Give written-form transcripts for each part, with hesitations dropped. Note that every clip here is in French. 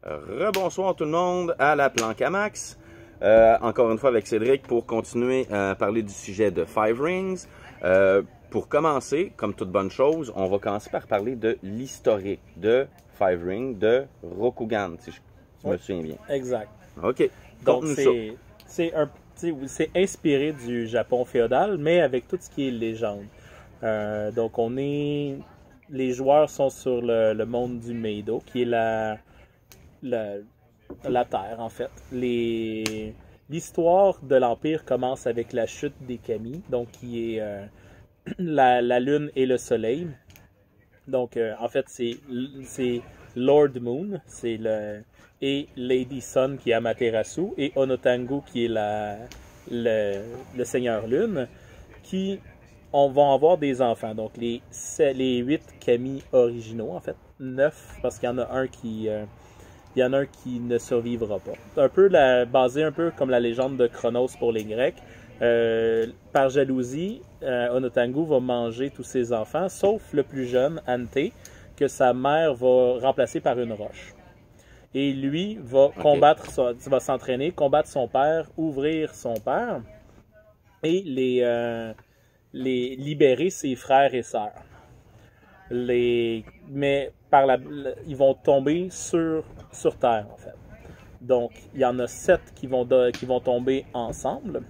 Rebonsoir tout le monde à la planque à max. Encore une fois avec Cédric pour continuer à parler du sujet de Five Rings. Pour commencer, comme toute bonne chose, on va commencer par parler de l'historique de Five Rings de Rokugan, si je me souviens bien. Exact. OK. Donc c'est inspiré du Japon féodal, mais avec tout ce qui est légende. Donc les joueurs sont sur le monde du Meido, qui est la Terre en fait. L'histoire de l'Empire commence avec la chute des Kami, donc qui est la Lune et le Soleil. Donc en fait c'est Lord Moon, et Lady Sun qui est Amaterasu, et Onotangu qui est le Seigneur Lune, qui vont avoir des enfants. Donc les 8 Kami originaux, en fait 9, parce qu'il y en a un qui ne survivra pas. Basé un peu comme la légende de Chronos pour les Grecs. Par jalousie, Onotangu va manger tous ses enfants, sauf le plus jeune, Ante, que sa mère va remplacer par une roche. Et lui va va s'entraîner, combattre son père, ouvrir son père, et libérer ses frères et sœurs. Mais ils vont tomber sur Terre, en fait. Donc, il y en a 7 qui vont tomber ensemble.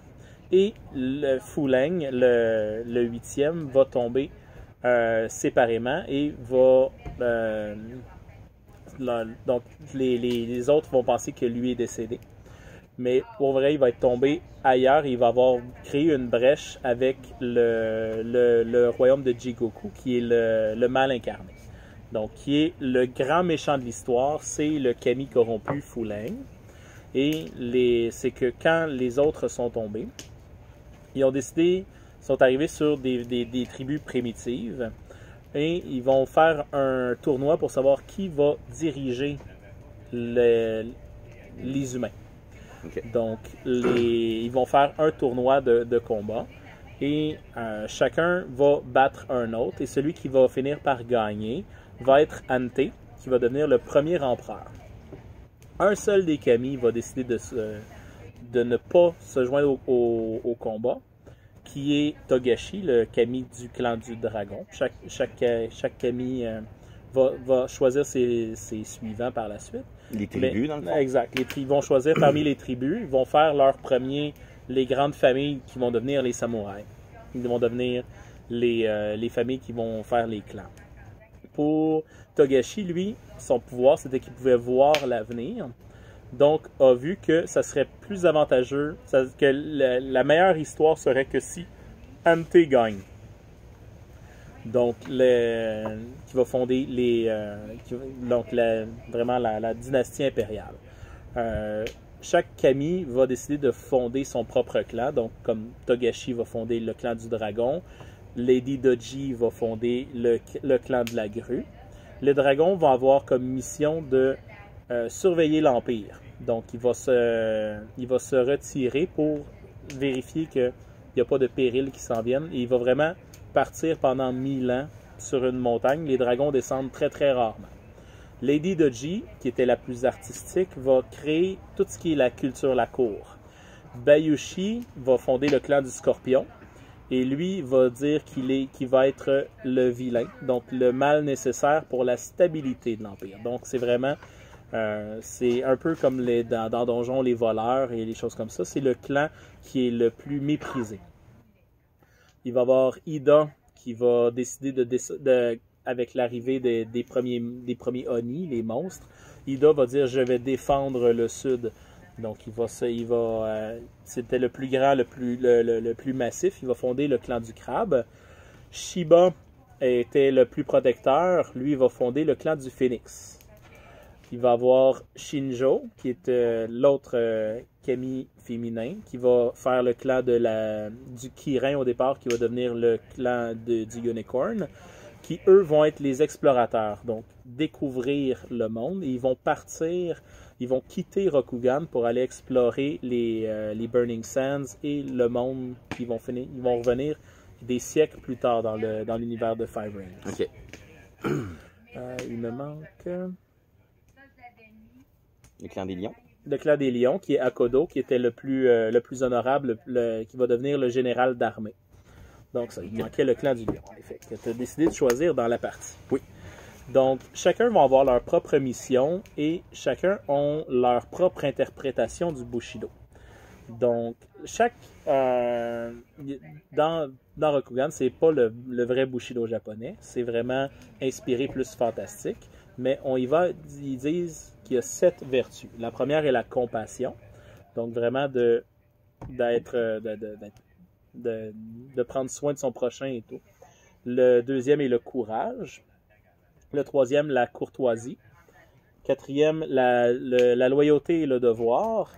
Et le Fuleng, le 8e, va tomber séparément et va... donc, les autres vont penser que lui est décédé. Mais pour vrai, il va être tombé ailleurs et il va avoir créé une brèche avec le royaume de Jigoku, qui est le mal incarné. Donc, qui est le grand méchant de l'histoire, c'est le Kami corrompu Fuleng. Et c'est que quand les autres sont tombés, sont arrivés sur des tribus primitives et ils vont faire un tournoi pour savoir qui va diriger les humains. Okay. Donc, ils vont faire un tournoi de combat et chacun va battre un autre, et celui qui va finir par gagner va être Ante, qui va devenir le premier empereur. Un seul des Kami va décider de ne pas se joindre au combat, qui est Togashi, le Kami du clan du dragon. Chaque Kami va choisir ses suivants par la suite. Les tribus, dans le fond. Exact. Ils vont choisir parmi les tribus, ils vont faire les grandes familles qui vont devenir les samouraïs. Ils vont devenir les familles qui vont faire les clans. Pour Togashi, lui, son pouvoir, c'était qu'il pouvait voir l'avenir. Donc, a vu que ça serait plus avantageux, que la meilleure histoire serait que si Ante gagne. Donc, qui va fonder vraiment la dynastie impériale. Chaque Kami va décider de fonder son propre clan. Donc, comme Togashi va fonder le clan du dragon, Lady Doji va fonder le clan de la grue. Les dragons vont avoir comme mission de surveiller l'Empire. Donc, il va se retirer pour vérifier qu'il n'y a pas de péril qui s'en viennent. Et il va vraiment partir pendant 1000 ans sur une montagne. Les dragons descendent très, très rarement. Lady Doji, qui était la plus artistique, va créer tout ce qui est la culture, la cour. Bayushi va fonder le clan du Scorpion. Et lui va dire qu'il va être le vilain, donc le mal nécessaire pour la stabilité de l'Empire. Donc, c'est vraiment... c'est un peu comme dans Donjon, les voleurs et les choses comme ça. C'est le clan qui est le plus méprisé. Il va y avoir Ida qui va décider avec l'arrivée des premiers Oni, les monstres. Ida va dire « Je vais défendre le sud ». Donc, c'était le plus grand, le plus massif. Il va fonder le clan du crabe. Shiba était le plus protecteur. Lui, il va fonder le clan du phénix. Il va avoir Shinjo, qui est l'autre Kami féminin, qui va faire le clan du Kirin au départ, qui va devenir le clan du Unicorn, qui, eux, vont être les explorateurs. Donc, découvrir le monde. Et ils vont quitter Rokugan pour aller explorer les Burning Sands et le monde. Ils vont revenir des siècles plus tard dans l'univers de Five Rings. OK. Il me manque... Le clan des lions. Le clan des lions, qui est Akodo, qui était le plus honorable, qui va devenir le général d'armée. Donc, ça, il manquait le clan du lion, en effet, que tu as décidé de choisir dans la partie. Oui. Donc, chacun va avoir leur propre mission et chacun ont leur propre interprétation du Bushido. Donc, dans Rokugan, c'est pas le vrai Bushido japonais, c'est vraiment inspiré plus fantastique, mais ils disent qu'il y a 7 vertus. La première est la compassion, donc vraiment de prendre soin de son prochain et tout. Le deuxième est le courage. Le troisième, la courtoisie. Quatrième, la loyauté et le devoir.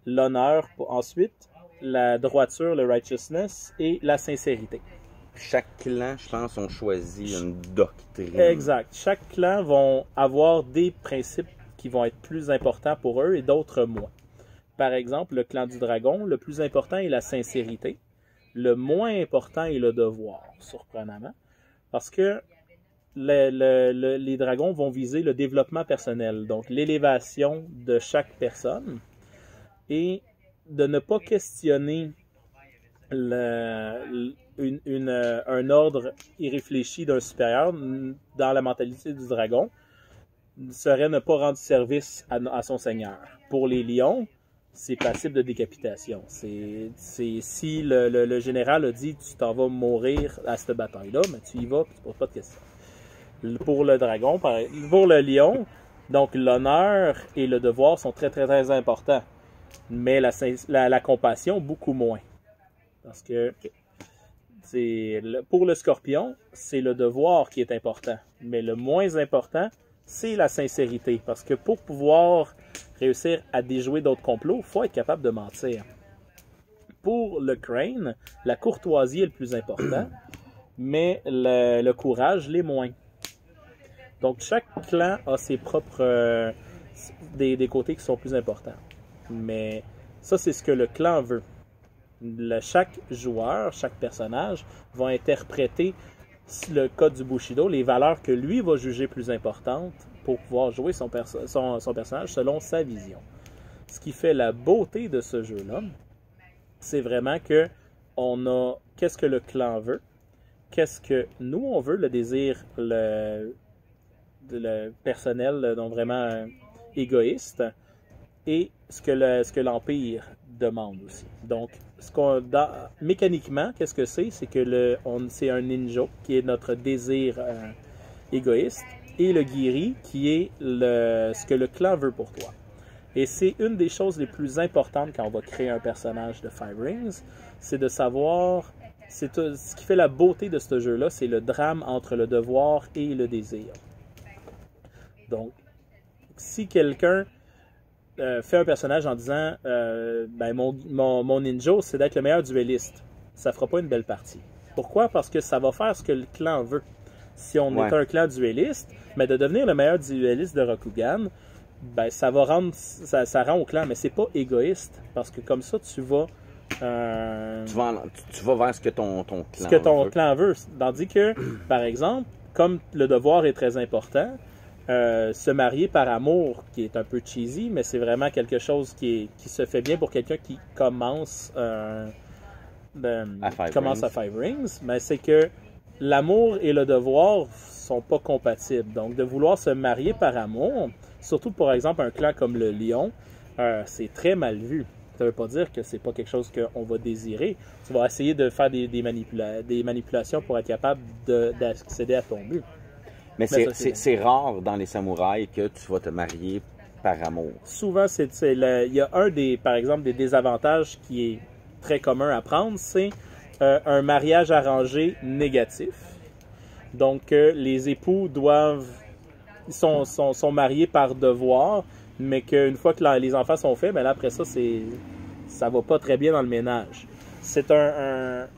L'honneur, ensuite, la droiture, le righteousness, et la sincérité. Chaque clan, je pense, ont choisi une doctrine. Exact. Chaque clan vont avoir des principes qui vont être plus importants pour eux et d'autres moins. Par exemple, le clan du dragon, le plus important est la sincérité. Le moins important est le devoir, surprenamment. Parce que les dragons vont viser le développement personnel, donc l'élévation de chaque personne. Et de ne pas questionner un ordre irréfléchi d'un supérieur dans la mentalité du dragon serait ne pas rendre service à son seigneur. Pour les lions, c'est passible de décapitation. C'est si le général a dit tu t'en vas mourir à cette bataille-là, mais tu y vas, tu ne poses pas de questions. Pour le dragon, pour le lion, donc l'honneur et le devoir sont très très très importants. Mais la compassion, beaucoup moins. Parce que pour le scorpion, c'est le devoir qui est important. Mais le moins important, c'est la sincérité. Parce que pour pouvoir réussir à déjouer d'autres complots, il faut être capable de mentir. Pour le crane, la courtoisie est le plus important, mais le courage l'est moins. Donc chaque clan a ses propres des côtés qui sont plus importants. Mais ça, c'est ce que le clan veut. Chaque joueur, chaque personnage va interpréter le code du Bushido, les valeurs que lui va juger plus importantes pour pouvoir jouer son personnage selon sa vision. Ce qui fait la beauté de ce jeu-là, c'est vraiment que on a qu'est-ce que le clan veut, qu'est-ce que nous on veut, le désir le personnel, donc vraiment égoïste, et ce que l'Empire demande aussi. Donc, mécaniquement, qu'est-ce que c'est? C'est que c'est un ninja qui est notre désir égoïste et le Giri qui est ce que le clan veut pour toi. Et c'est une des choses les plus importantes quand on va créer un personnage de Five Rings, c'est de savoir, ce qui fait la beauté de ce jeu-là, c'est le drame entre le devoir et le désir. Donc, si quelqu'un fait un personnage en disant mon ninja, c'est d'être le meilleur duelliste. Ça fera pas une belle partie. Pourquoi? Parce que ça va faire ce que le clan veut. Si on est un clan duelliste, mais de devenir le meilleur duelliste de Rokugan, ça va rendre ça rend au clan, mais c'est pas égoïste. Parce que comme ça, tu vas vers ce que ton clan veut. Tandis que, par exemple, comme le devoir est très important, se marier par amour, qui est un peu cheesy, mais c'est vraiment quelque chose qui se fait bien pour quelqu'un qui commence à Five Rings, mais c'est que l'amour et le devoir sont pas compatibles. Donc, de vouloir se marier par amour, surtout par exemple un clan comme le Lion, c'est très mal vu. Ça veut pas dire que c'est pas quelque chose qu'on va désirer. Tu vas essayer de faire des manipulations pour être capable d'accéder à ton but. Mais c'est rare dans les samouraïs que tu vas te marier par amour. Souvent, il y a par exemple, des désavantages qui est très commun à prendre, c'est un mariage arrangé négatif. Donc, les époux sont mariés par devoir, mais qu'une fois que les enfants sont faits, là, après ça, ça va pas très bien dans le ménage. C'est un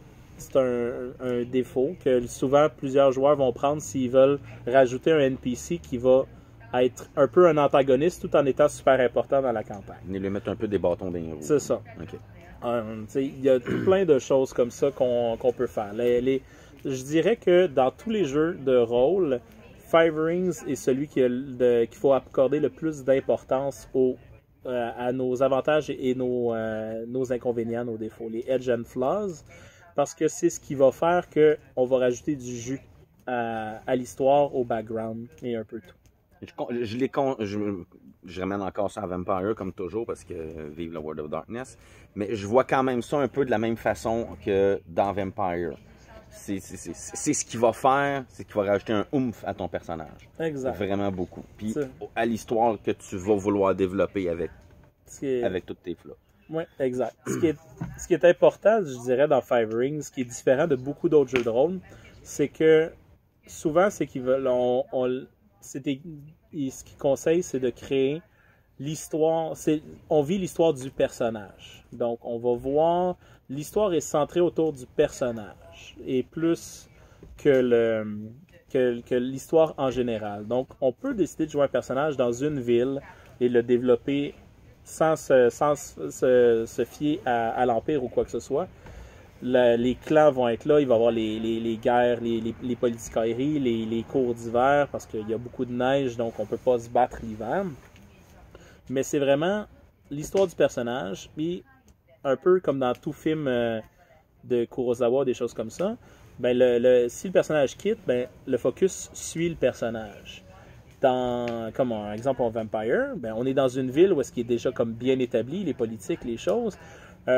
défaut que souvent plusieurs joueurs vont prendre s'ils veulent rajouter un NPC qui va être un peu un antagoniste tout en étant super important dans la campagne. Ils lui mettent un peu des bâtons dans les roues. C'est ça. Okay. Il y a plein de choses comme ça qu'on peut faire. Je dirais que dans tous les jeux de rôle, Five Rings est celui qu'il faut accorder le plus d'importance à nos avantages et nos inconvénients, nos défauts, les edge and flaws, parce que c'est ce qui va faire qu'on va rajouter du jus à l'histoire, au background et un peu tout. Je ramène encore ça à Vampire comme toujours parce que vive le World of Darkness, mais je vois quand même ça un peu de la même façon que dans Vampire. C'est ce qu'il va faire, c'est qu'il va rajouter un oomph à ton personnage. Exact. Vraiment beaucoup. Puis à l'histoire que tu vas vouloir développer avec tous tes flots. Oui, exact. Ce qui est important, je dirais, dans Five Rings, ce qui est différent de beaucoup d'autres jeux de rôle, c'est que souvent, c'est qu'ils veulent. Ce qu'ils conseillent, c'est de créer l'histoire. On vit l'histoire du personnage. Donc, on va voir. L'histoire est centrée autour du personnage et plus que l'histoire en général. Donc, on peut décider de jouer un personnage dans une ville et le développer sans se fier à l'Empire ou quoi que ce soit. Les clans vont être là, il va y avoir les guerres, les politicailleries, les cours d'hiver, parce qu'il y a beaucoup de neige, donc on ne peut pas se battre l'hiver. Mais c'est vraiment l'histoire du personnage, puis un peu comme dans tout film de Kurosawa, des choses comme ça, ben si le personnage quitte, ben le focus suit le personnage. Comme un exemple en Vampire, ben on est dans une ville où est-ce qu'il est déjà comme bien établi, les politiques, les choses. Tu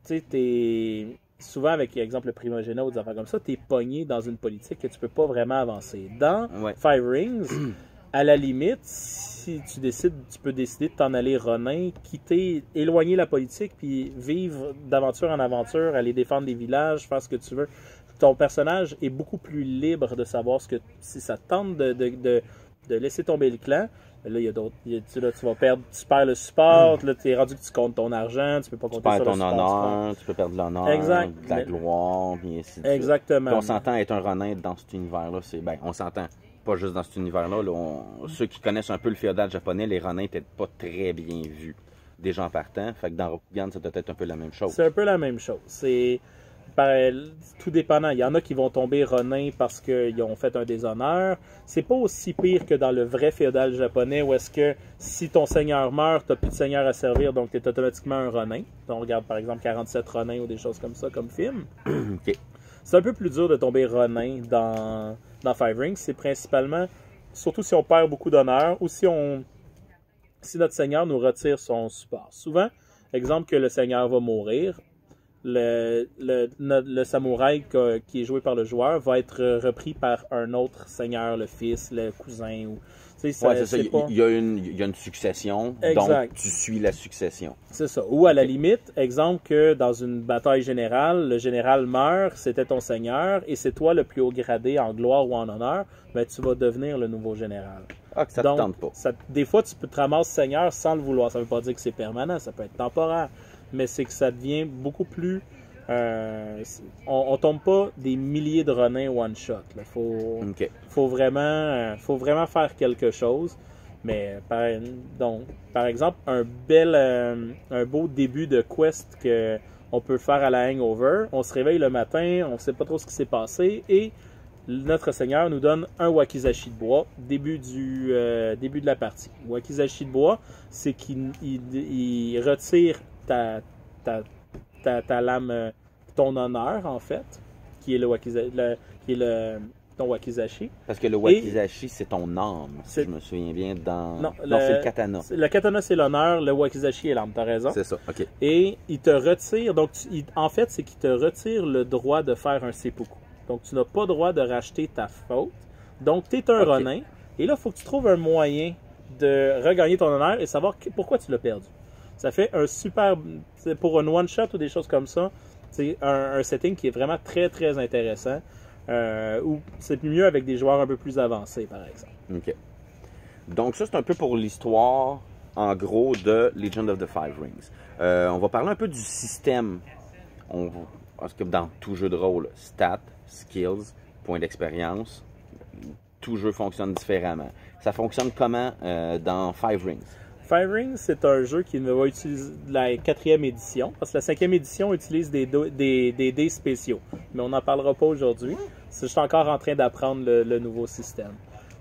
sais, t'es souvent avec, exemple, le primogénat ou des affaires comme ça, t'es pogné dans une politique que tu peux pas vraiment avancer. Dans Five Rings, à la limite, si tu décides, tu peux décider de t'en aller Ronin, éloigner la politique, puis vivre d'aventure en aventure, aller défendre des villages, faire ce que tu veux. Ton personnage est beaucoup plus libre de savoir si ça te tente de laisser tomber le clan. Là, il y a d'autres. Tu perds le support, là, tu es rendu que tu comptes ton argent, tu peux pas compter sur le support. Tu perds ton honneur, tu peux perdre de l'honneur, de la gloire, puis ainsi de suite. Exactement. Puis on s'entend être un Ronin dans cet univers-là, on s'entend pas juste dans cet univers-là. Ceux qui connaissent un peu le féodal japonais, les Ronins n'étaient pas très bien vus des gens partants. Fait que dans Rokugan, ça doit être un peu la même chose. C'est un peu la même chose. C'est tout dépendant. Il y en a qui vont tomber Ronin parce qu'ils ont fait un déshonneur. C'est pas aussi pire que dans le vrai féodal japonais où est-ce que si ton seigneur meurt, tu n'as plus de seigneur à servir, donc tu es automatiquement un Ronin. On regarde par exemple 47 Ronin ou des choses comme ça comme film. Okay. C'est un peu plus dur de tomber Ronin dans Five Rings. C'est principalement, surtout si on perd beaucoup d'honneur ou si notre seigneur nous retire son support. Souvent, exemple que le seigneur va mourir, le samouraï qui est joué par le joueur va être repris par un autre seigneur, le fils, le cousin. C'est ça. Il y a une succession, exact. Donc tu suis la succession. C'est ça. Ou à la limite, exemple que dans une bataille générale, le général meurt, c'était ton seigneur, et c'est toi le plus haut gradé en gloire ou en honneur, ben, tu vas devenir le nouveau général. Ah, que ça te tente pas. Des fois, tu peux te ramasser seigneur sans le vouloir. Ça ne veut pas dire que c'est permanent, ça peut être temporaire. Mais c'est que ça devient beaucoup plus... on tombe pas des milliers de Ronins one-shot. Il faut vraiment faire quelque chose. Mais par exemple, un beau début de quest qu'on peut faire à la Hangover, on se réveille le matin, on ne sait pas trop ce qui s'est passé, et notre seigneur nous donne un wakizashi de bois, début de la partie. Wakizashi de bois, c'est qu'il retire ta lame, ton honneur, en fait, qui est ton wakizashi. Parce que le wakizashi, c'est ton âme, si je me souviens bien. Non, c'est le katana. Le katana, c'est l'honneur, le wakizashi est l'âme, t'as raison. C'est ça, ok. Et il te retire, en fait, c'est qu'il te retire le droit de faire un seppuku. Donc, tu n'as pas le droit de racheter ta faute. Donc, tu es un Ronin. Et là, il faut que tu trouves un moyen de regagner ton honneur et savoir pourquoi tu l'as perdu. Ça fait un super... Pour un one-shot ou des choses comme ça, c'est un setting qui est vraiment très, très intéressant. Ou c'est mieux avec des joueurs un peu plus avancés, par exemple. OK. Donc ça, c'est un peu pour l'histoire, en gros, de Legend of the Five Rings. On va parler un peu du système. Parce que dans tout jeu de rôle, stats, skills, points d'expérience, tout jeu fonctionne différemment. Ça fonctionne comment dans Five Rings? Five Rings, c'est un jeu qui va utiliser la 4e édition, parce que la 5e édition utilise des dés spéciaux. Mais on n'en parlera pas aujourd'hui. Je suis encore en train d'apprendre le nouveau système.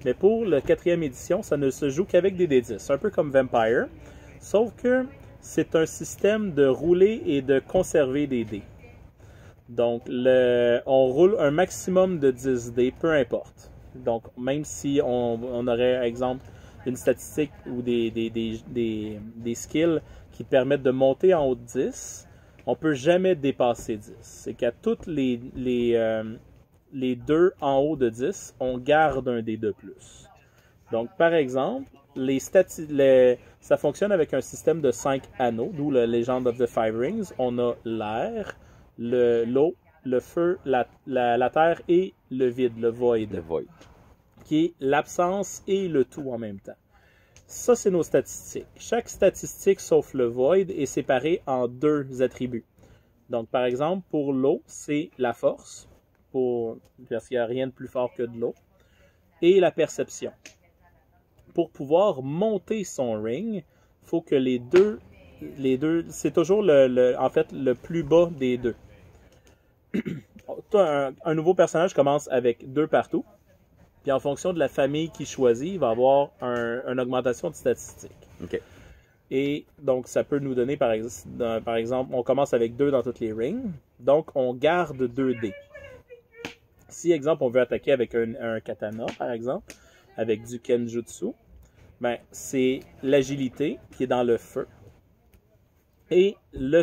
Mais pour le 4e édition, ça ne se joue qu'avec des D10. C'est un peu comme Vampire, sauf que c'est un système de rouler et de conserver des dés. Donc, on roule un maximum de 10 dés, peu importe. Donc, même si on aurait, par exemple, une statistique ou des skills qui te permettent de monter en haut de 10, on ne peut jamais dépasser 10. C'est qu'à toutes les 2 en haut de 10, on garde un dé de plus. Donc, par exemple, ça fonctionne avec un système de 5 anneaux, d'où le Legend of the Five Rings. On a l'air, l'eau, le feu, la terre et le vide, le void. Le void. Qui est l'absence et le tout en même temps. Ça, c'est nos statistiques. Chaque statistique, sauf le void, est séparée en 2 attributs. Donc, par exemple, pour l'eau, c'est la force, parce qu'il n'y a rien de plus fort que de l'eau, et la perception. Pour pouvoir monter son ring, il faut que les deux, c'est toujours en fait le plus bas des 2. Un nouveau personnage commence avec 2 partout. Puis en fonction de la famille qu'il choisit, il va avoir une augmentation de statistiques. OK. Et donc, ça peut nous donner, par exemple, on commence avec 2 dans toutes les rings. Donc, on garde 2 dés. Si, exemple, on veut attaquer avec un katana, par exemple, avec du kenjutsu, ben, c'est l'agilité qui est dans le feu et le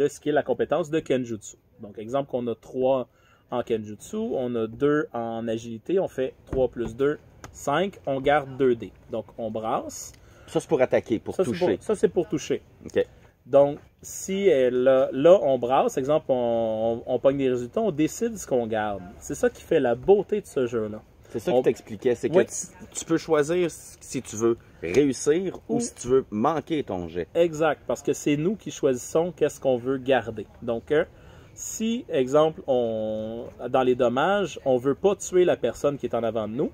skill, la compétence de kenjutsu. Donc, exemple, qu'on a 3 en kenjutsu, on a 2 en agilité, on fait 3 plus 2, 5, on garde 2 dés. Donc, on brasse. Ça, c'est pour attaquer, pour toucher. Ça, c'est pour toucher. OK. Donc, si là, on brasse, exemple, on pogne des résultats, on décide ce qu'on garde. C'est ça qui fait la beauté de ce jeu-là. C'est ça que t'expliquais, c'est que tu peux choisir si tu veux réussir ou si tu veux manquer ton jet. Exact, parce que c'est nous qui choisissons qu'est-ce qu'on veut garder. Donc, si, exemple, dans les dommages, on ne veut pas tuer la personne qui est en avant de nous,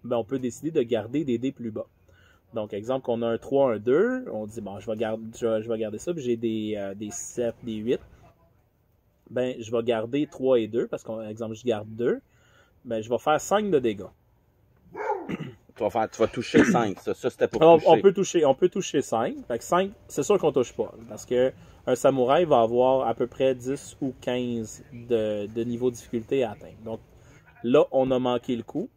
ben, on peut décider de garder des dés plus bas. Donc, exemple, qu'on a un 3, un 2, on dit, bon, je vais garder ça, puis j'ai des 7, des 8. Ben, je vais garder 3 et 2, parce qu'exemple, je garde 2. Ben, je vais faire 5 de dégâts. Tu vas toucher 5, ça c'était pour toucher. On peut toucher 5. Fait que 5, c'est sûr qu'on touche pas. Parce que un samouraï va avoir à peu près 10 ou 15 de niveau de difficulté à atteindre. Donc là, on a manqué le coup.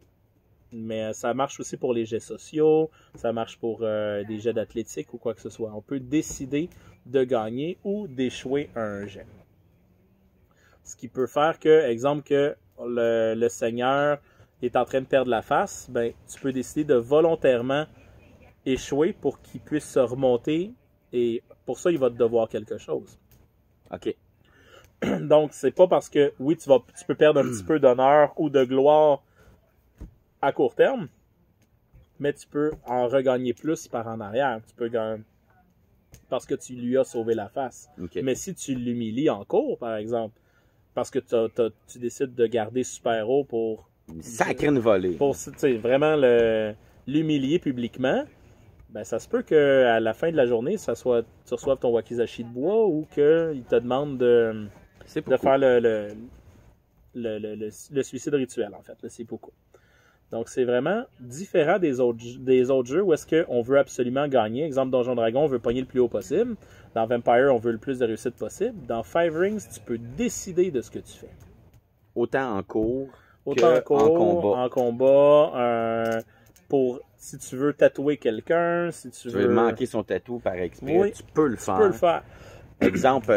Mais ça marche aussi pour les jets sociaux, ça marche pour des jets d'athlétique ou quoi que ce soit. On peut décider de gagner ou d'échouer un jet. Ce qui peut faire que, exemple, que le seigneur est en train de perdre la face, ben, tu peux décider de volontairement échouer pour qu'il puisse se remonter et pour ça, il va te devoir quelque chose. OK. Donc, c'est pas parce que, oui, tu peux perdre un petit peu d'honneur ou de gloire à court terme, mais tu peux en regagner plus par en arrière. Tu peux gagner parce que tu lui as sauvé la face. Okay. Mais si tu l'humilies en cours, par exemple, parce que tu décides de garder super haut pour... Sacré une volée. Pour vraiment l'humilier publiquement, ben ça se peut qu'à la fin de la journée, tu reçoives ton wakizashi de bois ou qu'il te demande de faire le suicide rituel, en fait, le seppuku. Donc, c'est vraiment différent des autres jeux où est-ce qu'on veut absolument gagner. Exemple, Donjon Dragon, on veut pogner le plus haut possible. Dans Vampire, on veut le plus de réussite possible. Dans Five Rings, tu peux décider de ce que tu fais. Autant en cours en combat. Si tu veux tatouer quelqu'un, si tu veux manquer son tatou par exprès, oui, tu peux le faire. Tu peux le faire. Exemple,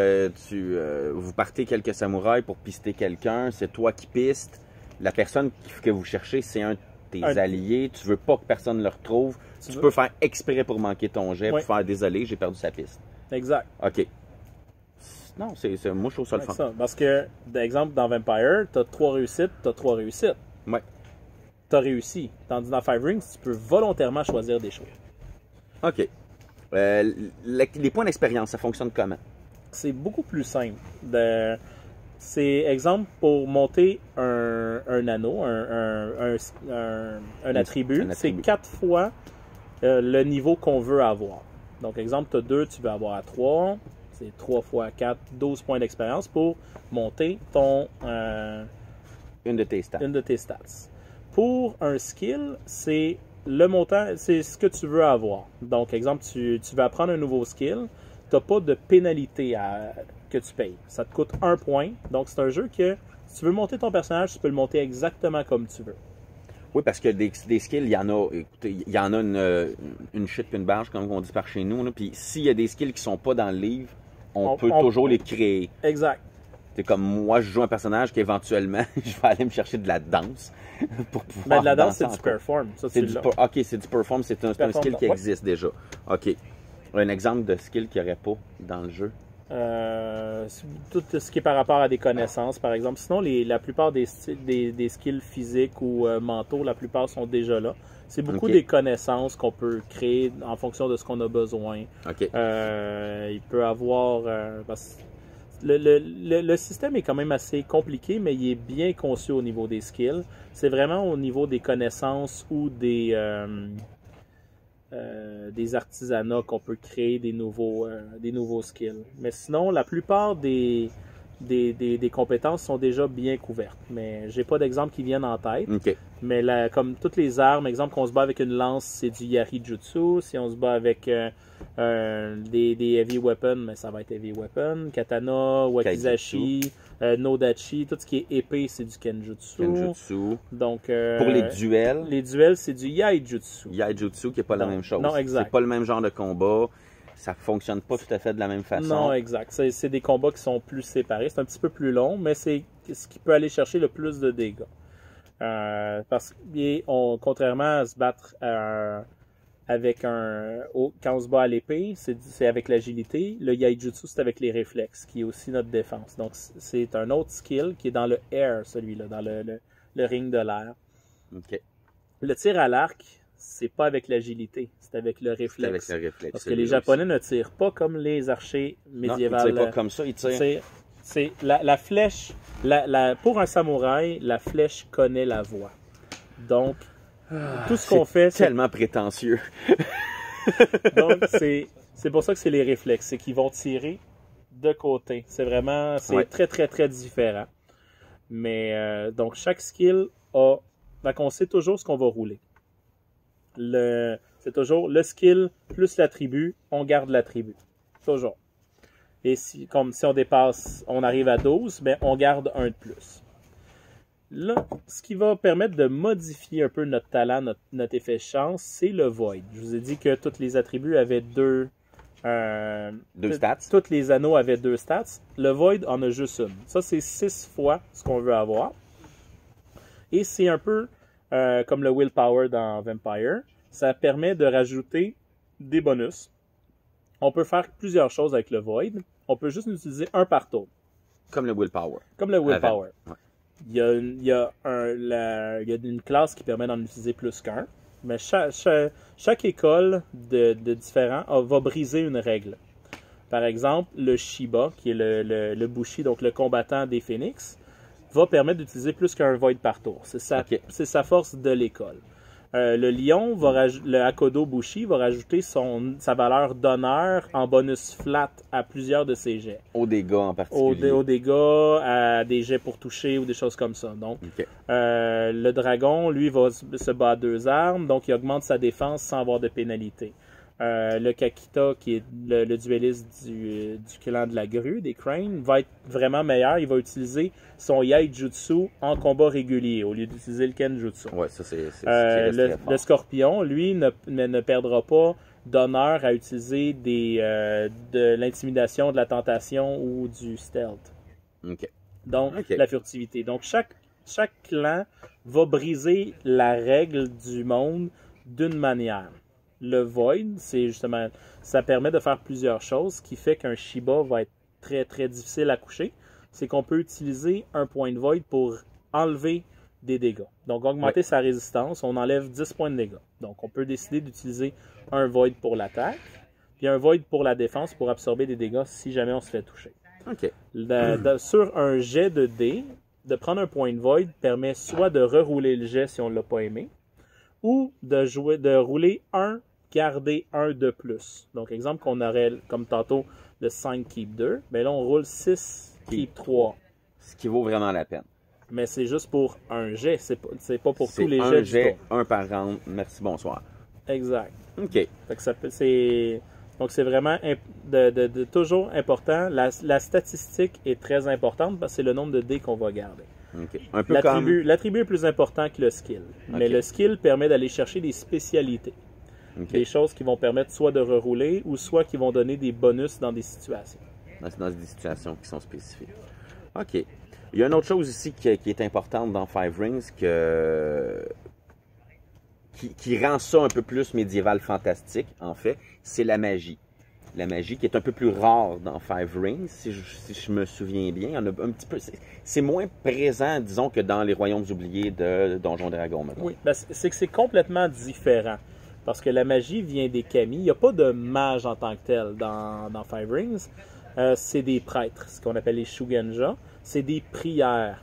vous partez quelques samouraïs pour pister quelqu'un, c'est toi qui pistes. La personne que vous cherchez, c'est un de tes alliés. Tu veux pas que personne le retrouve. Tu peux faire exprès pour manquer ton jet, pour faire désolé, j'ai perdu sa piste. Exact. OK. Non, moi, je trouve ça le fun. Ça, parce que, d'exemple, dans Vampire, tu as 3 réussites, tu as 3 réussites. Ouais. Tu as réussi. Tandis que dans Five Rings, tu peux volontairement choisir des choses. OK. Les points d'expérience, ça fonctionne comment? C'est beaucoup plus simple. C'est, exemple, pour monter un anneau, un attribut, c'est 4 fois le niveau qu'on veut avoir. Donc, exemple, tu as 2, tu veux avoir à 3. C'est 3 fois 4, 12 points d'expérience pour monter une de tes stats. pour un skill, c'est le montant, c'est ce que tu veux avoir. Donc, exemple, tu veux apprendre un nouveau skill, tu n'as pas de pénalité que tu payes. Ça te coûte 1 point. Donc, c'est un jeu que si tu veux monter ton personnage, tu peux le monter exactement comme tu veux. Oui, parce que des skills, il y en a, écoutez, il y en a une chute puis une barge, comme on dit par chez nous. Là. Puis s'il y a des skills qui sont pas dans le livre, on peut toujours les créer. Exact. C'est comme moi, je joue un personnage qu'éventuellement, je vais aller me chercher de la danse pour pouvoir. Mais de la danse, c'est du perform. Ça, c'est du OK, c'est du perform, c'est un skill qui existe déjà. OK. Un exemple de skill qu'il n'y aurait pas dans le jeu. Tout ce qui est par rapport à des connaissances, par exemple. Sinon, la plupart des skills physiques ou mentaux, la plupart sont déjà là. C'est beaucoup des connaissances qu'on peut créer en fonction de ce qu'on a besoin. OK. Il peut avoir... le système est quand même assez compliqué, mais il est bien conçu au niveau des skills. C'est vraiment au niveau des connaissances ou des artisanats qu'on peut créer des nouveaux skills. Mais sinon, la plupart des compétences sont déjà bien couvertes. Mais j'ai pas d'exemple qui viennent en tête. OK. Mais comme toutes les armes, exemple, qu'on se bat avec une lance, c'est du Yari Jutsu. Si on se bat avec des heavy weapons, mais ça va être heavy weapon. Katana, wakizashi, nodachi, tout ce qui est épée, c'est du Kenjutsu. Donc, pour les duels? Les duels, c'est du Yaijutsu. Yaijutsu qui n'est pas la même chose. Non, exact. C'est pas le même genre de combat. Ça fonctionne pas tout à fait de la même façon. Non, exact. C'est des combats qui sont plus séparés. C'est un petit peu plus long, mais c'est ce qui peut aller chercher le plus de dégâts. Parce que contrairement à se battre avec quand on se bat à l'épée, c'est avec l'agilité. Le Yaijutsu, c'est avec les réflexes, qui est aussi notre défense. Donc, c'est un autre skill qui est dans le air, celui-là, dans le ring de l'air. OK. Le tir à l'arc, c'est pas avec l'agilité, c'est avec le réflexe. Avec le réflexe. Parce que les Japonais ne tirent pas comme les archers médiévaux. Non, ils tirent pas comme ça, ils tirent. C'est la flèche. Pour un samouraï, la flèche connaît la voie. Donc, tout ce qu'on fait... C'est tellement prétentieux. Donc, c'est pour ça que c'est les réflexes. C'est qu'ils vont tirer de côté. C'est très, très, très différent. Mais, donc, chaque skill a... Donc, on sait toujours ce qu'on va rouler. C'est toujours le skill plus l'attribut, on garde l'attribut. Toujours. Et si on dépasse, on arrive à 12, ben on garde un de plus. Là, ce qui va permettre de modifier un peu notre talent, notre effet chance, c'est le void. Je vous ai dit que tous les attributs avaient deux stats. Tous les anneaux avaient 2 stats. Le void en a juste une. Ça, c'est 6 fois ce qu'on veut avoir. Et c'est un peu comme le willpower dans Vampire. Ça permet de rajouter des bonus. On peut faire plusieurs choses avec le Void. On peut juste utiliser un par tour. Comme le Willpower. Comme le Willpower. Ouais. Il y a une classe qui permet d'en utiliser plus qu'un. Mais chaque école de différents va briser une règle. Par exemple, le Shiba, qui est le Bushi, donc le combattant des phénix, va permettre d'utiliser plus qu'un Void par tour. C'est sa force de l'école. Le lion, le Hakodo Bushi, va rajouter sa valeur d'honneur en bonus flat à plusieurs de ses jets. Aux dégâts en particulier. Aux dégâts, à des jets pour toucher ou des choses comme ça. Donc, le dragon, lui, va se battre à 2 armes, donc il augmente sa défense sans avoir de pénalité. Le Kakita, qui est le duelliste du clan de la grue, des Cranes, va être vraiment meilleur. Il va utiliser son Yaijutsu en combat régulier au lieu d'utiliser le Kenjutsu. Ouais, ça c'est le Scorpion, lui, ne perdra pas d'honneur à utiliser de l'intimidation, de la tentation ou du stealth. Donc, la furtivité. Donc, chaque clan va briser la règle du monde d'une manière. Le Void, c'est justement, ça permet de faire plusieurs choses, ce qui fait qu'un Shiba va être très très difficile à coucher. C'est qu'on peut utiliser un point de Void pour enlever des dégâts. Donc augmenter sa résistance, on enlève 10 points de dégâts. Donc on peut décider d'utiliser un Void pour l'attaque, puis un Void pour la défense pour absorber des dégâts si jamais on se fait toucher. Sur un jet de dés, de prendre un point de Void permet soit de rerouler le jet si on ne l'a pas aimé, ou de rouler un, garder un de plus. Donc, exemple qu'on aurait, comme tantôt, le 5 keep 2, mais là, on roule 6 keep 3. Ce qui vaut vraiment la peine. Mais c'est juste pour un jet, c'est pas pour tous les un jets jet, du tour. un par round. Merci, bonsoir. Exact. OK. Fait que donc c'est vraiment toujours important. La statistique est très importante parce que c'est le nombre de dés qu'on va garder. OK. Un peu comme... L'attribut est plus important que le skill. Mais le skill permet d'aller chercher des spécialités. Des choses qui vont permettre soit de rerouler ou soit qui vont donner des bonus dans des situations. Dans des situations qui sont spécifiques. OK. Il y a une autre chose ici qui est importante dans Five Rings qui rend ça un peu plus médiéval fantastique, en fait, c'est la magie. La magie qui est un peu plus rare dans Five Rings, si je me souviens bien. Il y en a un petit peu. C'est moins présent, disons, que dans les Royaumes oubliés de Donjons Dragons, maintenant. Oui, ben c'est que c'est complètement différent. Parce que la magie vient des kami. Il n'y a pas de mage en tant que tel dans Five Rings. C'est des prêtres, ce qu'on appelle les shugenja. C'est des prières.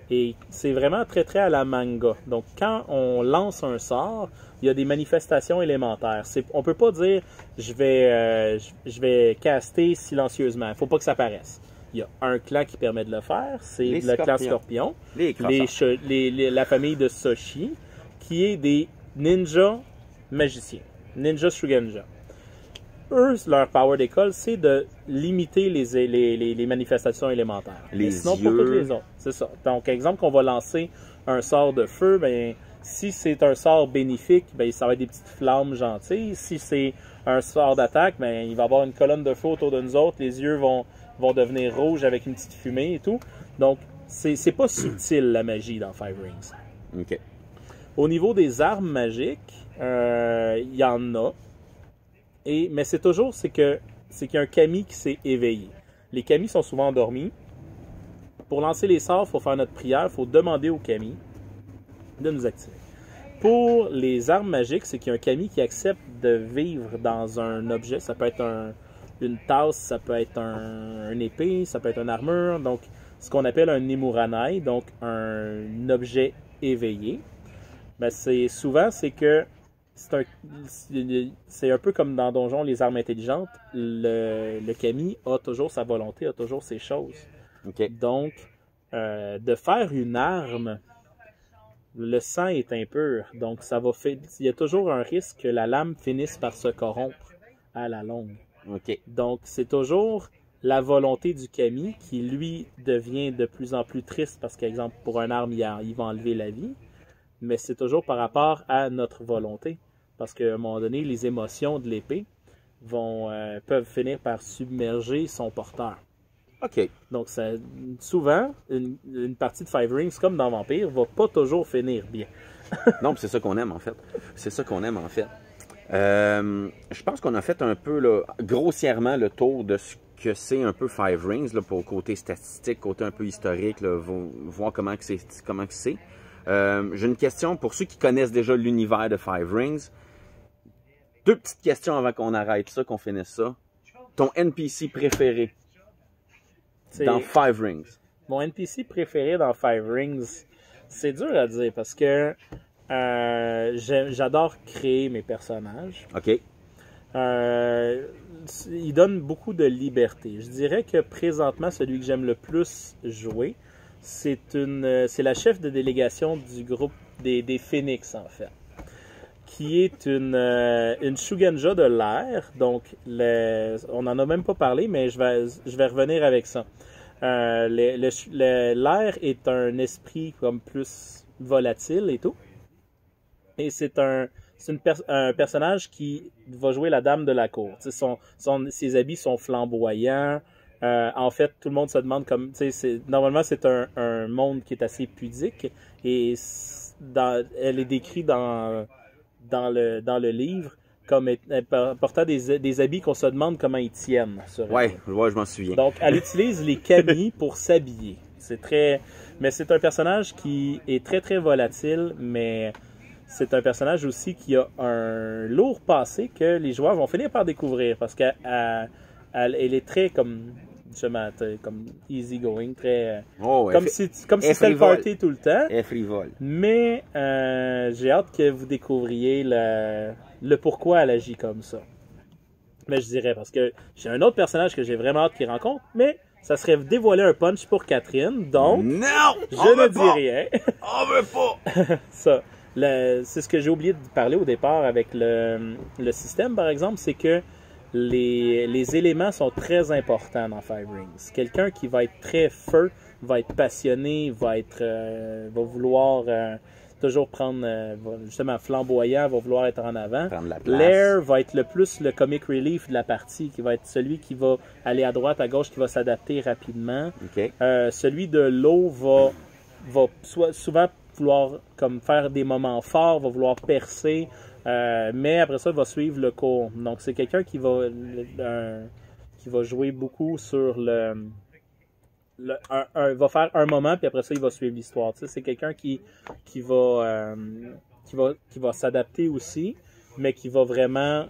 Et c'est vraiment très très à la manga. Donc quand on lance un sort, il y a des manifestations élémentaires. On peut pas dire je vais caster silencieusement. Il faut pas que ça paraisse. Il y a un clan qui permet de le faire, c'est le clan Scorpion. La famille de Soshi, qui est des ninjas magiciens. Ninja Shugenja. Eux, leur power d'école, c'est de limiter les manifestations élémentaires. Sinon, pour toutes les autres, c'est ça. Donc, exemple qu'on va lancer un sort de feu, ben, si c'est un sort bénéfique, ben, ça va être des petites flammes gentilles. Si c'est un sort d'attaque, ben, il va y avoir une colonne de feu autour de nous autres. Les yeux vont devenir rouges avec une petite fumée et tout. Donc, c'est pas subtil, la magie dans Five Rings. OK. Au niveau des armes magiques, il y en a. Mais c'est toujours qu'il y a un kami qui s'est éveillé. Les kamis sont souvent endormis. Pour lancer les sorts, il faut faire notre prière, il faut demander au kami de nous activer. Pour les armes magiques, c'est qu'il y a un kami qui accepte de vivre dans un objet. Ça peut être une tasse, ça peut être une épée, ça peut être une armure. Donc, ce qu'on appelle un Nimuranai, donc un objet éveillé. Ben, c'est que c'est un peu comme dans Donjon, les armes intelligentes. Le kami a toujours sa volonté, a toujours ses choses. Okay. Donc, de faire une arme, le sang est impur. Donc, il y a toujours un risque que la lame finisse par se corrompre à la longue. Okay. Donc, c'est toujours la volonté du kami qui, lui, devient de plus en plus triste parce qu'exemple, pour un arme, il va enlever la vie. Mais c'est toujours par rapport à notre volonté. Parce qu'à un moment donné, les émotions de l'épée peuvent finir par submerger son porteur. OK. Donc, souvent, une partie de Five Rings, comme dans Vampire, va pas toujours finir bien. Non, c'est ça qu'on aime, en fait. C'est ça qu'on aime, en fait. Je pense qu'on a fait un peu, là, grossièrement, le tour de ce que c'est un peu Five Rings, là, pour côté statistique, côté un peu historique, là, voir comment c'est. J'ai une question pour ceux qui connaissent déjà l'univers de Five Rings. 2 petites questions avant qu'on arrête ça, qu'on finisse ça. Ton NPC préféré dans Five Rings? Mon NPC préféré dans Five Rings, c'est dur à dire parce que j'adore créer mes personnages. OK. Il donne beaucoup de liberté. Je dirais que présentement, celui que j'aime le plus jouer, c'est la chef de délégation du groupe des Phoenix, en fait, qui est une Shugenja de l'air. Donc, on n'en a même pas parlé, mais je vais revenir avec ça. L'air est un esprit comme plus volatile et tout. Et c'est un personnage qui va jouer la dame de la cour. Ses habits sont flamboyants. En fait, tout le monde se demande comme, normalement c'est un monde qui est assez pudique et elle est décrite dans le livre comme portant des habits qu'on se demande comment ils tiennent. Ouais, je m'en souviens. Donc, elle utilise les kami pour s'habiller. Mais c'est un personnage qui est très très volatile, mais c'est un personnage aussi qui a un lourd passé que les joueurs vont finir par découvrir parce qu'elle est très comme easy going, très comme si c'était le party tout le temps. Elle est frivole. Mais j'ai hâte que vous découvriez le pourquoi elle agit comme ça. Mais je dirais parce que j'ai un autre personnage que j'ai vraiment hâte qu'il rencontre, mais ça serait dévoiler un punch pour Catherine, donc Non! je ne dis rien. On veut pas! Ça, c'est ce que j'ai oublié de parler au départ avec le système, par exemple, c'est que les éléments sont très importants dans Five Rings. Quelqu'un qui va être très feu, va être passionné, va vouloir toujours prendre, justement, flamboyant, va vouloir être en avant. L'air va être le plus le comic relief de la partie, qui va être celui qui va aller à droite, à gauche, qui va s'adapter rapidement. Okay. Celui de l'eau va souvent vouloir comme faire des moments forts, va vouloir percer, mais après ça, il va suivre le cours. Donc, c'est quelqu'un qui va jouer beaucoup sur va faire un moment, puis après ça, il va suivre l'histoire. Tu sais, c'est quelqu'un qui va s'adapter aussi, mais qui va vraiment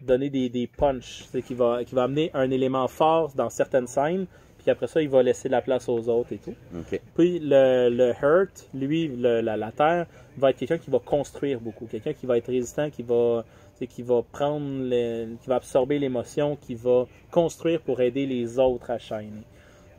donner des punchs. Tu sais, qui va amener un élément fort dans certaines scènes, puis après ça, il va laisser la place aux autres et tout. Okay. Puis le Hurt, lui, la Terre, va être quelqu'un qui va construire beaucoup. Quelqu'un qui va être résistant, qui va absorber l'émotion, qui va construire pour aider les autres à shiner.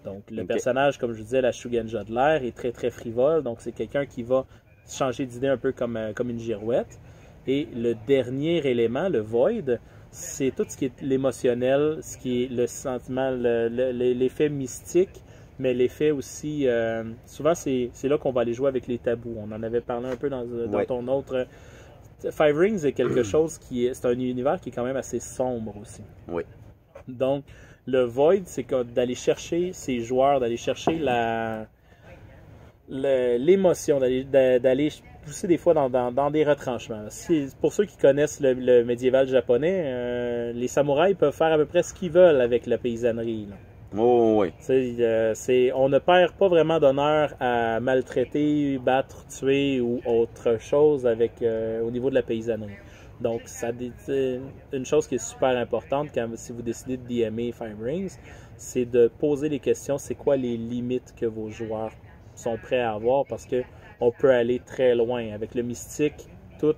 Donc, le personnage, comme je disais, la Shugenja de l'air, est très, très frivole. Donc, c'est quelqu'un qui va changer d'idée un peu comme une girouette. Et le dernier élément, le Void, c'est tout ce qui est l'émotionnel, ce qui est le sentiment, l'effet mystique, mais l'effet aussi... souvent, c'est là qu'on va aller jouer avec les tabous. On en avait parlé un peu dans ton autre... Five Rings est quelque chose c'est un univers qui est quand même assez sombre aussi. Oui. Donc, le Void, c'est d'aller chercher ses joueurs, d'aller chercher l'émotion, d'aller pousser des fois dans des retranchements. Pour ceux qui connaissent le médiéval japonais, les samouraïs peuvent faire à peu près ce qu'ils veulent avec la paysannerie. Là. Oh oui. On ne perd pas vraiment d'honneur à maltraiter, battre, tuer ou autre chose au niveau de la paysannerie. Donc, une chose qui est super importante si vous décidez de DMer Five Rings, c'est de poser les questions, c'est quoi les limites que vos joueurs sont prêts à avoir, parce que on peut aller très loin avec le mystique, tous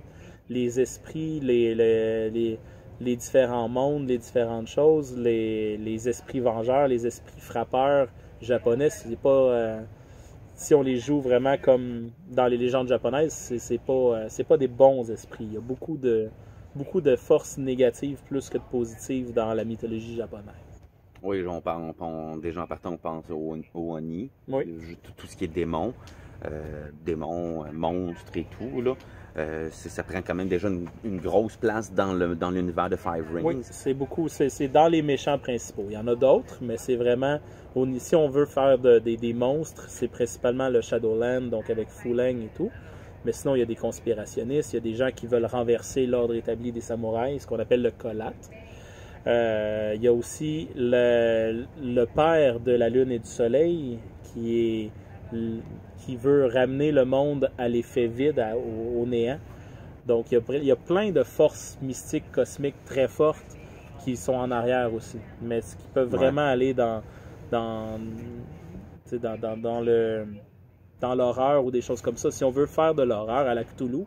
les esprits, les différents mondes, les différentes choses, les esprits vengeurs, les esprits frappeurs japonais, c'est pas si on les joue vraiment comme dans les légendes japonaises, c'est pas des bons esprits. Il y a beaucoup de forces négatives plus que de positives dans la mythologie japonaise. Oui, déjà en partant, on pense au Oni, tout ce qui est démons, monstres et tout, là. Ça prend quand même déjà une grosse place dans l'univers de Five Rings. Oui, c'est dans les méchants principaux. Il y en a d'autres, mais c'est vraiment, si on veut faire des monstres, c'est principalement le Shadowland, donc avec Fuleng et tout. Mais sinon, il y a des conspirationnistes, il y a des gens qui veulent renverser l'ordre établi des samouraïs, ce qu'on appelle le Kolat. Il y a aussi le père de la Lune et du Soleil qui veut ramener le monde à l'effet vide, au néant. Donc, il y a plein de forces mystiques, cosmiques très fortes qui sont en arrière aussi. Mais ce qui peuvent vraiment aller dans l'horreur ou des choses comme ça. Si on veut faire de l'horreur à la Cthulhu,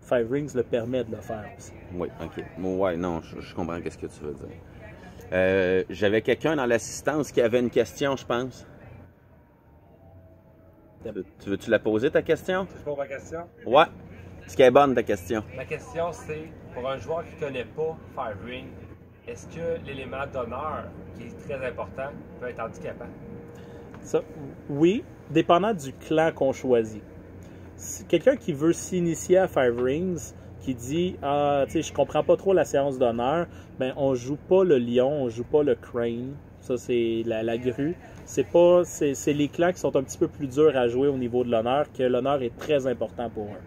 Five Rings le permet de le faire aussi. Oui, ok. Ouais, non, je comprends ce que tu veux dire. J'avais quelqu'un dans l'assistance qui avait une question, je pense. Tu veux-tu la poser, ta question? Tu poses ma question? Ouais. Est-ce qu'elle est bonne, ta question? Ma question, c'est, pour un joueur qui ne connaît pas Five Rings, est-ce que l'élément d'honneur, qui est très important, peut être handicapant? Ça, oui, dépendant du clan qu'on choisit. Quelqu'un qui veut s'initier à Five Rings, qui dit « Ah, tu sais, je comprends pas trop la séance d'honneur », ben on joue pas le lion, on joue pas le crane. Ça, c'est la grue. C'est les clans qui sont un petit peu plus durs à jouer au niveau de l'honneur, que l'honneur est très important pour eux.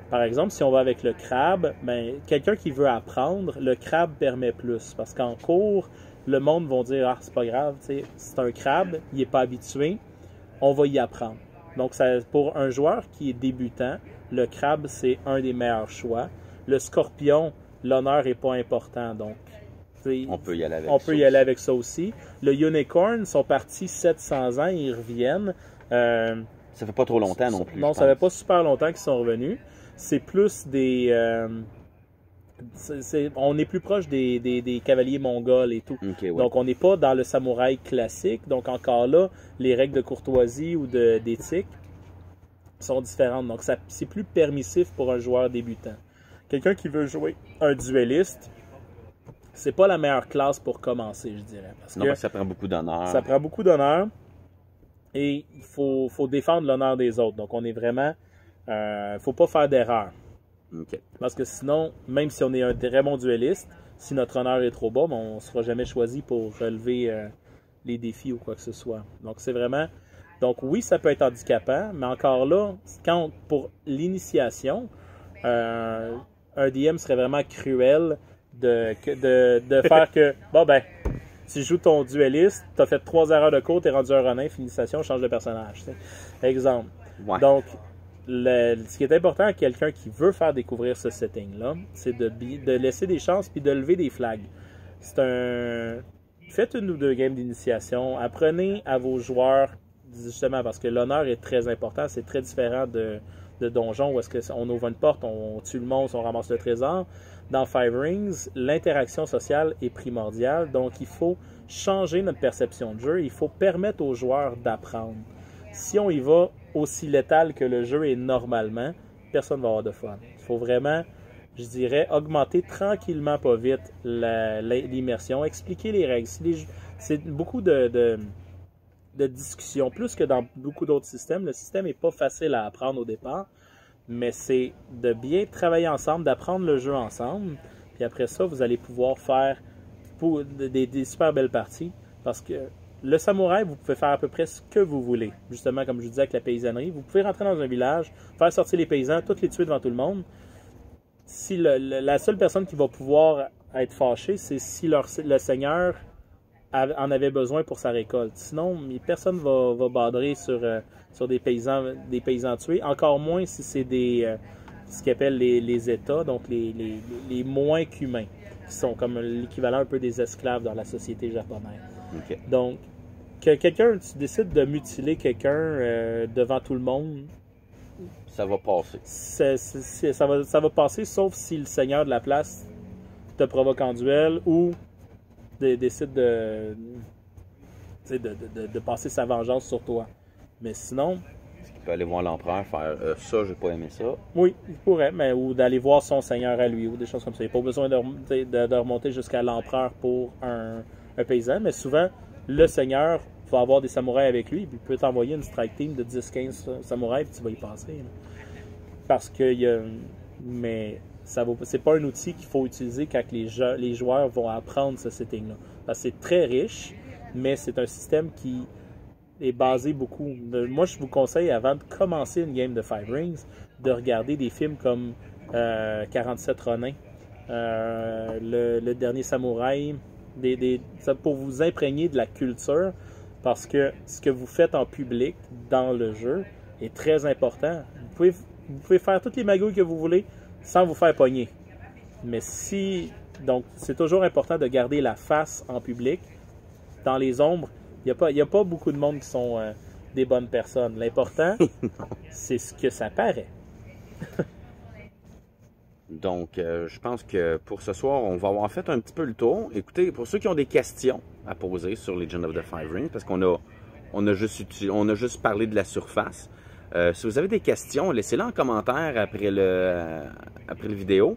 Par exemple, si on va avec le crabe, ben, quelqu'un qui veut apprendre, le crabe permet plus. Parce qu'en cours, le monde va dire « Ah, c'est pas grave, c'est un crabe, il est pas habitué, on va y apprendre ». Donc, pour un joueur qui est débutant, le crabe, c'est un des meilleurs choix. Le scorpion, l'honneur n'est pas important, donc on peut y aller avec ça aussi. Le unicorn sont partis 700 ans, ils reviennent. Ça fait pas trop longtemps non plus. Non, ça fait pas super longtemps qu'ils sont revenus. C'est plus On est plus proche des cavaliers mongols et tout. Ok, ouais. Donc, on n'est pas dans le samouraï classique. Donc, encore là, les règles de courtoisie ou d'éthique sont différentes. Donc, c'est plus permissif pour un joueur débutant. Quelqu'un qui veut jouer un duelliste, c'est pas la meilleure classe pour commencer, je dirais. Parce que ça prend beaucoup d'honneur. ça prend beaucoup d'honneur et il faut défendre l'honneur des autres. Donc, on est vraiment... faut pas faire d'erreur. Ok. Parce que sinon, même si on est un très bon duelliste, si notre honneur est trop bas, on ne sera jamais choisi pour relever les défis ou quoi que ce soit. Donc, c'est vraiment... Donc, oui, ça peut être handicapant, mais encore là, pour l'initiation, un DM serait vraiment cruel de faire que, bon ben, tu joues ton duelliste, tu as fait 3 erreurs de cours, tu es rendu un Ronin, finissation, change de personnage. T'sais. Exemple. Ouais. Donc, ce qui est important à quelqu'un qui veut faire découvrir ce setting-là, c'est de laisser des chances puis de lever des flags. Faites une ou 2 games d'initiation, apprenez à vos joueurs, justement parce que l'honneur est très important, c'est très différent de donjon où est-ce qu'on ouvre une porte, on tue le monstre, on ramasse le trésor. Dans Five Rings, l'interaction sociale est primordiale, donc il faut changer notre perception de jeu, il faut permettre aux joueurs d'apprendre. Si on y va aussi létal que le jeu est normalement, personne ne va avoir de fun. Il faut vraiment, je dirais, augmenter tranquillement, pas vite, l'immersion, expliquer les règles. C'est beaucoup de discussion, plus que dans beaucoup d'autres systèmes. Le système n'est pas facile à apprendre au départ, mais c'est de bien travailler ensemble, d'apprendre le jeu ensemble, puis après ça, vous allez pouvoir faire des super belles parties, parce que le samouraï, vous pouvez faire à peu près ce que vous voulez. Justement, comme je vous disais avec la paysannerie, vous pouvez rentrer dans un village, faire sortir les paysans, tous les tuer devant tout le monde. Si la seule personne qui va pouvoir être fâchée, c'est si le seigneur en avait besoin pour sa récolte. Sinon, personne ne va badrer sur des paysans tués. Encore moins si c'est ce qu'ils appellent les États, donc les moins qu'humains, qui sont comme l'équivalent un peu des esclaves dans la société japonaise. Okay. Donc, que quelqu'un, tu décides de mutiler quelqu'un devant tout le monde, ça va passer. Ça va passer, sauf si le seigneur de la place te provoque en duel ou décide de passer sa vengeance sur toi. Mais sinon... Est-ce qu'il peut aller voir l'empereur, faire ça, j'ai pas aimé ça? Oui, il pourrait, mais ou d'aller voir son seigneur à lui, ou des choses comme ça. Il n'y a pas besoin de remonter jusqu'à l'empereur pour un paysan, mais souvent, le seigneur va avoir des samouraïs avec lui, puis il peut t'envoyer une strike team de 10-15 samouraïs, puis tu vas y passer. Là. Parce que mais c'est pas un outil qu'il faut utiliser quand les joueurs vont apprendre ce setting-là. Parce que c'est très riche, mais c'est un système qui est basé beaucoup. Moi, je vous conseille, avant de commencer une game de Five Rings, de regarder des films comme 47 Ronin, le dernier samouraï, pour vous imprégner de la culture, parce que ce que vous faites en public dans le jeu est très important. Vous pouvez faire toutes les magouilles que vous voulez sans vous faire pogner. Mais donc, c'est toujours important de garder la face en public. Dans les ombres, il n'y a pas beaucoup de monde qui sont des bonnes personnes. L'important, c'est ce que ça paraît. Donc, je pense que pour ce soir, on va avoir fait un petit peu le tour. Écoutez, pour ceux qui ont des questions à poser sur Legend of the Five Rings, parce qu'on a juste parlé de la surface. Si vous avez des questions, laissez-les en commentaire après le vidéo.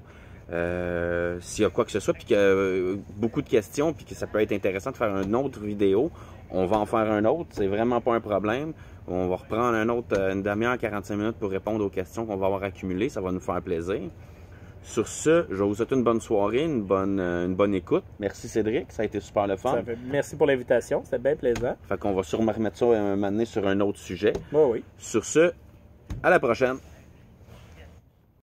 S'il y a quoi que ce soit, puis qu'il y a beaucoup de questions, puis que ça peut être intéressant de faire une autre vidéo, on va en faire un autre. C'est vraiment pas un problème. On va reprendre une demi-heure, 45 minutes pour répondre aux questions qu'on va avoir accumulées. Ça va nous faire plaisir. Sur ce, je vous souhaite une bonne soirée, une bonne écoute. Merci Cédric, ça a été super le fun. Merci pour l'invitation, c'était bien plaisant. Fait qu'on va sûrement remettre ça un moment donné sur un autre sujet. Oui. Sur ce, à la prochaine.